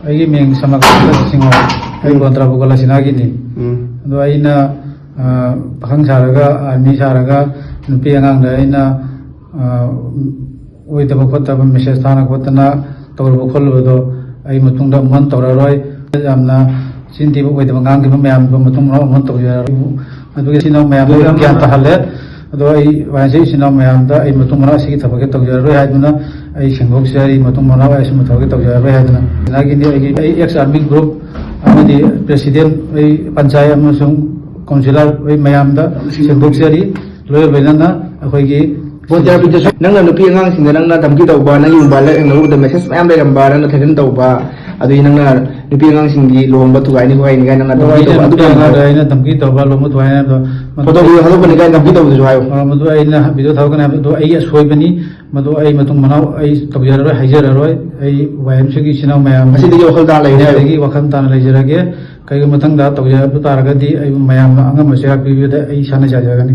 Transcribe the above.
ꯑꯩꯒꯤ ꯃꯤꯡ ꯁꯃꯛꯇ ꯁꯤꯡꯍꯣ ꯑꯩ ꯀꯣꯟꯇ꯭ꯔꯥꯕꯨꯒꯂ ꯁꯤꯅꯥꯒꯤꯅꯤ ꯑꯗꯣ ꯑꯩꯅ ꯄꯥꯈꯪ ꯁꯥꯔꯒ ꯑꯥꯔꯃꯤ ꯁꯥꯔꯒ ꯅꯨꯄꯤ ꯑꯉꯥꯡꯗ ꯑꯩꯅ ꯑꯣꯏꯗꯕ ꯈꯣꯠꯇꯕ ꯃꯦꯁꯦꯖ ꯊꯥꯅ ꯈꯣꯠꯇꯅ ꯇꯧꯔꯨꯕ ꯈꯣꯠꯂꯨꯕꯗꯣ ꯑꯩ ꯃꯇꯨꯡꯗ ꯑꯃꯨꯛ ꯇꯧꯔꯔꯣꯏ ꯌꯥꯝꯅ ꯆꯤꯟꯊꯤꯕ ꯑꯣꯏꯗꯕ ꯉꯥꯡꯈꯤꯕ ꯃꯌꯥꯝꯗꯣ ꯃꯇꯨꯡ ꯃꯅꯥꯎ ꯑꯃꯨꯛ ꯇꯧꯖꯔꯔꯣꯏ ꯑꯗꯨꯒꯤ ꯏꯆꯤꯟ ꯏꯅꯥꯎ ꯃꯌꯥꯝꯗ ꯒ꯭ꯌꯥꯟ ꯇꯥꯍꯜꯂꯦ ꯑꯗꯣ ꯑꯩ ꯋꯥꯏꯁꯤ ꯏꯆꯤꯟ ꯏꯅꯥꯎ ꯃꯌꯥꯝꯗ ꯑꯩ ꯃꯇꯨꯡ ꯃꯅꯥꯎ ꯑꯁꯤꯒꯤ ꯊꯕꯛꯁꯦ ꯇꯧꯖꯔꯔꯣꯏ ꯍꯥꯏꯗꯨꯅ ꯑꯩ ꯁꯦꯡꯗꯣꯛꯆꯔꯤ ꯃꯇꯨꯡ ꯃꯅꯥꯎ ꯑꯩ ꯑꯁꯤꯒꯨꯝꯕ ꯊꯕꯛꯁꯦ ꯇꯧꯖꯔꯔꯣꯏ ꯍꯥꯏꯗꯨꯅ ꯁꯤꯅꯥꯒꯤꯅꯤ ꯑꯩ ꯑꯦꯛꯁ ꯑꯥꯔꯃꯤ ꯒ꯭ꯔꯨꯞ ꯑꯃꯗꯤ ꯄ꯭ꯔꯦꯁꯤꯗꯦꯟ ꯑꯩ ꯄꯟꯆꯥꯌꯠ ꯑꯃꯁꯨꯡ ꯀꯥꯎꯟꯁꯤꯂꯔ ꯑꯩ ꯃꯌꯥꯝꯗ ꯁꯦꯡꯗꯣꯛꯆꯔꯤ ꯂꯣꯏꯅ ꯂꯣꯏꯅꯅ ꯑꯩꯈꯣꯏꯒꯤ ꯅꯪꯅ ꯅꯨꯄꯤ ꯑꯉꯥꯡꯁꯤꯡꯗ ꯅꯪꯅ ꯙꯝꯀꯤ ꯇꯧꯕ ꯅꯪꯒꯤ ꯃꯣꯕꯥꯏꯜ ꯂꯧꯕꯗ ꯃꯦꯁꯦꯖ ꯃꯌꯥꯝ ꯂꯩꯔꯝꯕ ꯅꯪꯅ ꯊꯦꯇꯟ ꯇꯧꯕ ꯑꯗꯨꯒꯤ ꯅꯪꯅ ꯅꯨꯄꯤ ꯑꯉꯥꯡꯁꯤꯡꯒꯤ ꯂꯨꯍꯣꯡꯕ ꯊꯨꯒꯥꯏꯅꯤ ꯈꯣꯠꯀꯥꯏꯅꯤ ꯀꯥꯏꯅ ꯅꯪꯅ ꯙꯝꯀꯤ ꯇꯧꯕ ꯑꯗꯨ ꯑꯩꯅ ꯙꯝꯀꯤ ꯇꯧꯕ ꯂꯣꯡꯕ ꯊꯨꯒꯥꯏꯅꯤ ꯍꯥꯏꯕꯗꯣ ꯐꯣꯇꯣ ꯚꯤꯗꯤꯑꯣ ꯊꯥꯗꯣꯛꯄꯅꯤ ꯀꯥꯏꯅ ꯙꯝꯀꯤ ꯇꯧꯕꯗꯨꯁꯨ ꯍꯥꯏꯌꯨ ꯃꯗꯨ ꯑꯩꯅ ꯚꯤꯗꯤꯑꯣ ꯊꯥꯗꯣꯛꯀꯅꯤ ꯍꯥꯏꯕꯗꯣ ꯑꯩꯒꯤ ꯑꯁꯣꯏꯕꯅꯤ ꯃꯗꯨ ꯑꯩ ꯃꯇꯨꯡ ꯃꯅꯥꯎ ꯑꯩ ꯇꯧꯖꯔꯔꯣꯏ ꯍꯥꯏꯖꯔꯔꯣꯏ ꯑꯩ ꯋꯥꯏꯑꯦꯝꯁꯤꯒꯤ ꯏꯆꯤꯟ ꯏꯅꯥꯎ ꯃꯌꯥꯝ ꯉꯁꯤꯗꯒꯤ ꯋꯥꯈꯜ ꯇꯥꯅ ꯂꯩꯔꯦ ꯉꯁꯤꯗꯒꯤ ꯋꯥꯈꯜ ꯇꯥꯅ ꯂꯩꯖꯔꯒꯦ ꯀꯩꯒꯨꯝꯕ ꯃꯊꯪꯗ ꯇꯧꯖꯔꯕ ꯇꯥꯔꯒꯗꯤ ꯑꯩꯕꯨ ꯃꯌꯥꯝꯅ ꯑꯉꯝꯕ ꯆꯩꯔꯥꯛ ꯄꯤꯕꯗ ꯑꯩ ꯏꯁꯥꯅ ꯌꯥꯖꯒꯅꯤ